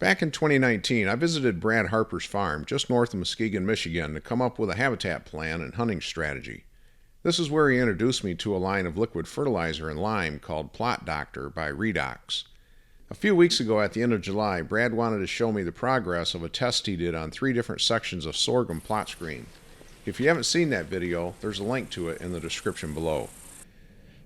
Back in 2019, I visited Brad Harper's farm just north of Muskegon, Michigan to come up with a habitat plan and hunting strategy. This is where he introduced me to a line of liquid fertilizer and lime called Plot Doctor by Redox. A few weeks ago at the end of July, Brad wanted to show me the progress of a test he did on 3 different sections of sorghum plot screen. If you haven't seen that video, there's a link to it in the description below.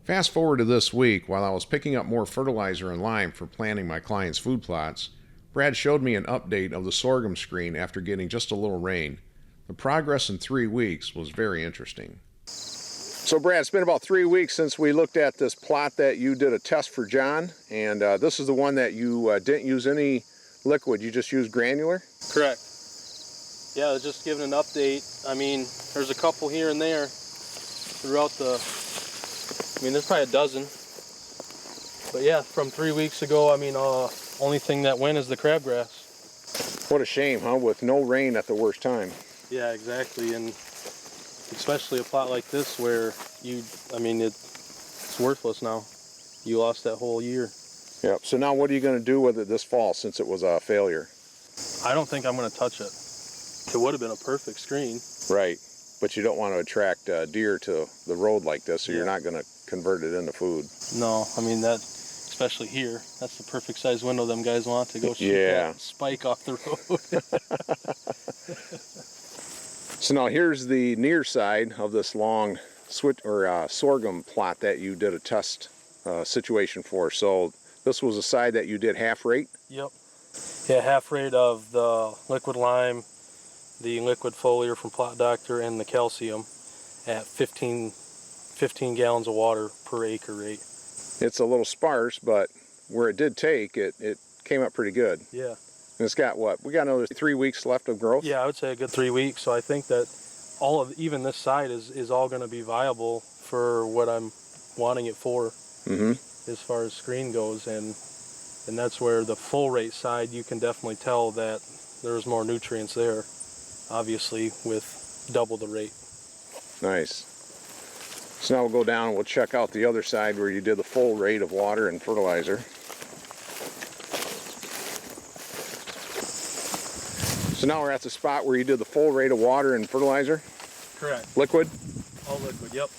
Fast forward to this week, while I was picking up more fertilizer and lime for planting my clients' food plots, Brad showed me an update of the sorghum screen after getting just a little rain. The progress in 3 weeks was very interesting. So Brad, it's been about 3 weeks since we looked at this plot that you did a test for John, and this is the one that you didn't use any liquid, you just used granular? Correct. Yeah, I was just giving an update. I mean, there's a couple here and there throughout the, there's probably a dozen. But yeah, from 3 weeks ago, only thing that went is the crabgrass. What a shame, huh? With no rain at the worst time. Yeah, exactly, and especially a plot like this where it's worthless now. You lost that whole year. Yep. So now what are you going to do with it this fall since it was a failure? I don't think I'm going to touch it. It would have been a perfect screen. Right, but you don't want to attract deer to the road like this, so yeah. You're not going to convert it into food. No, that, especially here, that's the perfect size window them guys want to go shoot that spike off the road. So now here's the near side of this long sorghum plot that you did a test situation for. So this was a side that you did half rate? Yep. Yeah, half rate of the liquid lime, the liquid foliar from Plot Doctor, and the calcium at 15 gallons of water per acre rate. It's a little sparse, but where it did take, it came up pretty good. Yeah. And it's got what? We got another 3 weeks left of growth? Yeah, I would say a good 3 weeks. So I think that even this side is all going to be viable for what I'm wanting it for, as far as screen goes. And that's where the full rate side, you can definitely tell that there's more nutrients there, obviously, with double the rate. Nice. So now we'll go down and we'll check out the other side where you did the full rate of water and fertilizer. So now we're at the spot where you did the full rate of water and fertilizer? Correct. Liquid? All liquid, yep.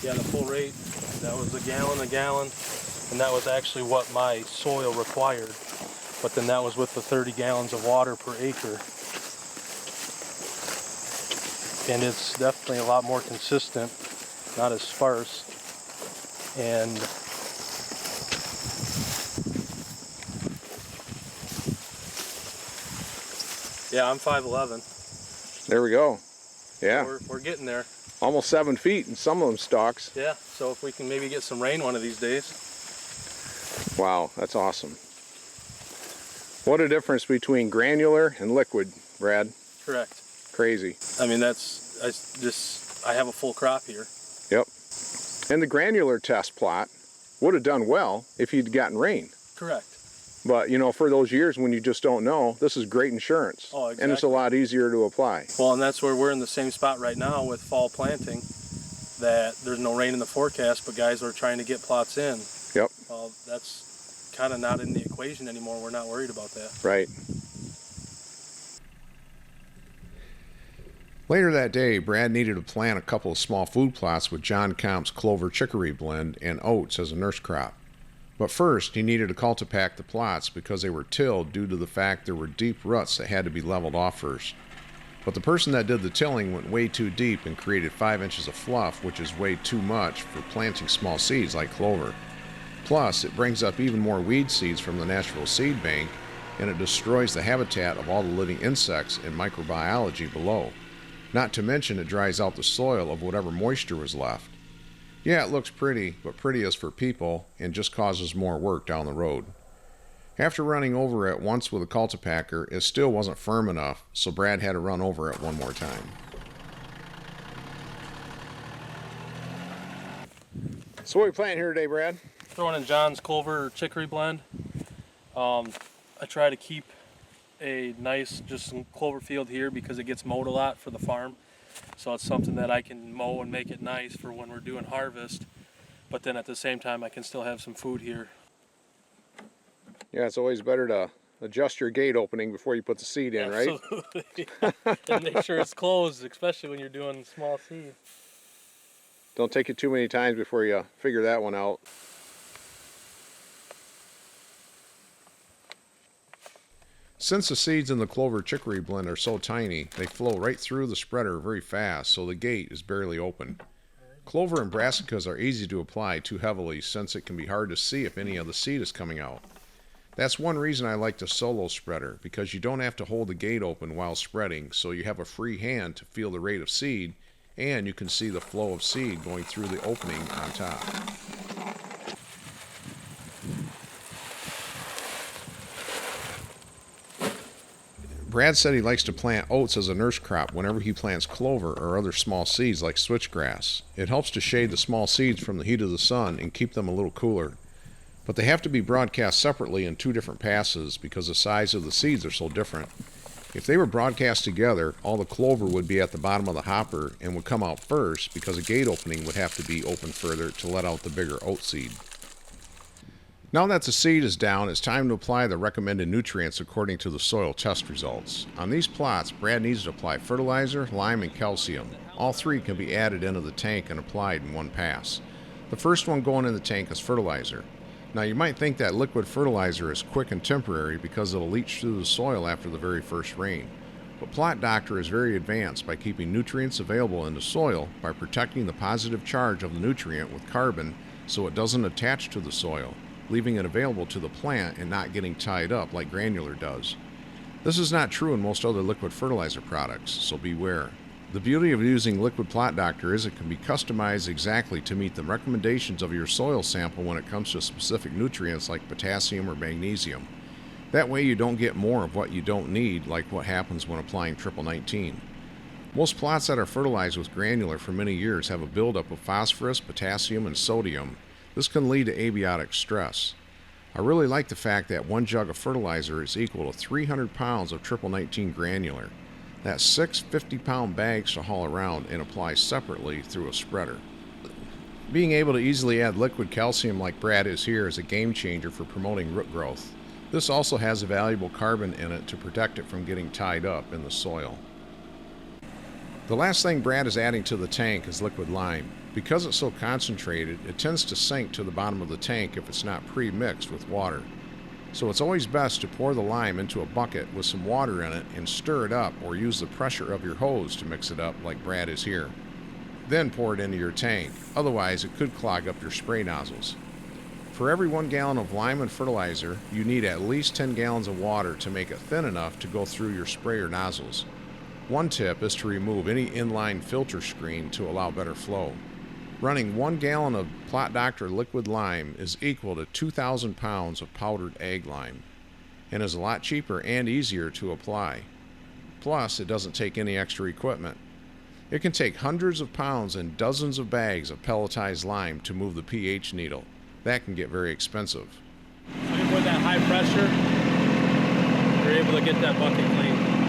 Yeah, the full rate, that was a gallon, and that was actually what my soil required. But then that was with the 30 gallons of water per acre. And it's definitely a lot more consistent, not as sparse. And yeah, I'm 5'11". There we go. Yeah. So we're getting there. Almost 7 feet in some of them stalks. Yeah, so if we can maybe get some rain one of these days. Wow, that's awesome. What a difference between granular and liquid, Brad. Correct. Crazy. I have a full crop here. Yep. And the granular test plot would have done well if you'd gotten rain. Correct. But, for those years when you just don't know, this is great insurance. Oh, exactly. And it's a lot easier to apply. Well, and that's where we're in the same spot right now with fall planting, that there's no rain in the forecast, but guys are trying to get plots in. Yep. Well, that's kind of not in the equation anymore. We're not worried about that. Right. Later that day, Brad needed to plant a couple of small food plots with John Comp's clover chicory blend and oats as a nurse crop. But first, he needed to cultipack the plots because they were tilled due to the fact there were deep ruts that had to be leveled off first. But the person that did the tilling went way too deep and created 5 inches of fluff, which is way too much for planting small seeds like clover. Plus, it brings up even more weed seeds from the natural seed bank, and it destroys the habitat of all the living insects and microbiology below. Not to mention it dries out the soil of whatever moisture was left. Yeah, it looks pretty, but pretty is for people and just causes more work down the road. After running over it once with a cultipacker, it still wasn't firm enough, so Brad had to run over it one more time. So what are we planting here today, Brad? Throwing in John's clover chicory blend. I try to keep a nice just clover field here because it gets mowed a lot for the farm. So it's something that I can mow and make it nice for when we're doing harvest. But then at the same time, I can still have some food here. Yeah, it's always better to adjust your gate opening before you put the seed in, right? Absolutely. And make sure it's closed, especially when you're doing small seed. Don't take it too many times before you figure that one out. Since the seeds in the clover chicory blend are so tiny, they flow right through the spreader very fast, so the gate is barely open. Clover and brassicas are easy to apply too heavily since it can be hard to see if any of the seed is coming out. That's one reason I like the solo spreader, because you don't have to hold the gate open while spreading, so you have a free hand to feel the rate of seed, and you can see the flow of seed going through the opening on top. Brad said he likes to plant oats as a nurse crop whenever he plants clover or other small seeds like switchgrass. It helps to shade the small seeds from the heat of the sun and keep them a little cooler. But they have to be broadcast separately in 2 different passes because the size of the seeds are so different. If they were broadcast together, all the clover would be at the bottom of the hopper and would come out first because a gate opening would have to be open further to let out the bigger oat seed. Now that the seed is down, it's time to apply the recommended nutrients according to the soil test results. On these plots, Brad needs to apply fertilizer, lime, and calcium. All 3 can be added into the tank and applied in one pass. The first one going in the tank is fertilizer. Now you might think that liquid fertilizer is quick and temporary because it'll leach through the soil after the very first rain. But Plot Doctor is very advanced by keeping nutrients available in the soil by protecting the positive charge of the nutrient with carbon so it doesn't attach to the soil, leaving it available to the plant and not getting tied up like Granular does. This is not true in most other liquid fertilizer products, so beware. The beauty of using Liquid Plot Doctor is it can be customized exactly to meet the recommendations of your soil sample when it comes to specific nutrients like potassium or magnesium. That way you don't get more of what you don't need, like what happens when applying triple 19. Most plots that are fertilized with Granular for many years have a buildup of phosphorus, potassium, and sodium. This can lead to abiotic stress. I really like the fact that 1 jug of fertilizer is equal to 300 pounds of triple 19 Granular. That's 6 50-pound bags to haul around and apply separately through a spreader. Being able to easily add liquid calcium like Brad is here is a game changer for promoting root growth. This also has a valuable carbon in it to protect it from getting tied up in the soil. The last thing Brad is adding to the tank is liquid lime. Because it's so concentrated, it tends to sink to the bottom of the tank if it's not pre-mixed with water. So it's always best to pour the lime into a bucket with some water in it and stir it up, or use the pressure of your hose to mix it up like Brad is here. Then pour it into your tank, otherwise it could clog up your spray nozzles. For every 1 gallon of lime and fertilizer, you need at least 10 gallons of water to make it thin enough to go through your sprayer nozzles. One tip is to remove any inline filter screen to allow better flow. Running 1 gallon of Plot Doctor liquid lime is equal to 2,000 pounds of powdered egg lime, and is a lot cheaper and easier to apply. Plus, it doesn't take any extra equipment. It can take hundreds of pounds and dozens of bags of pelletized lime to move the pH needle. That can get very expensive. And with that high pressure, you're able to get that bucket clean.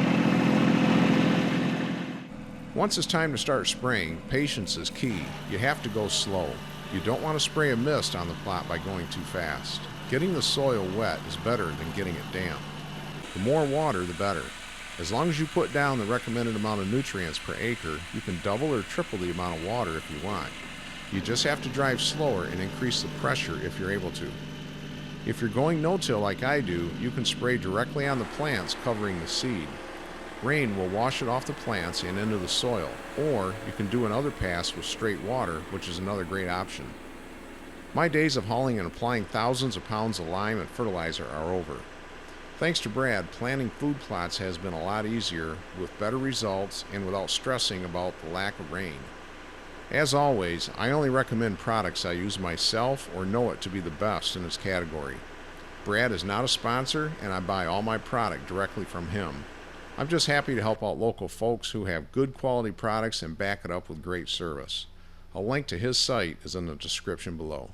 Once it's time to start spraying, patience is key. You have to go slow. You don't want to spray a mist on the plot by going too fast. Getting the soil wet is better than getting it damp. The more water, the better. As long as you put down the recommended amount of nutrients per acre, you can double or triple the amount of water if you want. You just have to drive slower and increase the pressure if you're able to. If you're going no-till like I do, you can spray directly on the plants covering the seed. Rain will wash it off the plants and into the soil, or you can do another pass with straight water, which is another great option. My days of hauling and applying thousands of pounds of lime and fertilizer are over. Thanks to Brad, planting food plots has been a lot easier, with better results and without stressing about the lack of rain. As always, I only recommend products I use myself or know it to be the best in its category. Brad is not a sponsor, and I buy all my product directly from him. I'm just happy to help out local folks who have good quality products and back it up with great service. A link to his site is in the description below.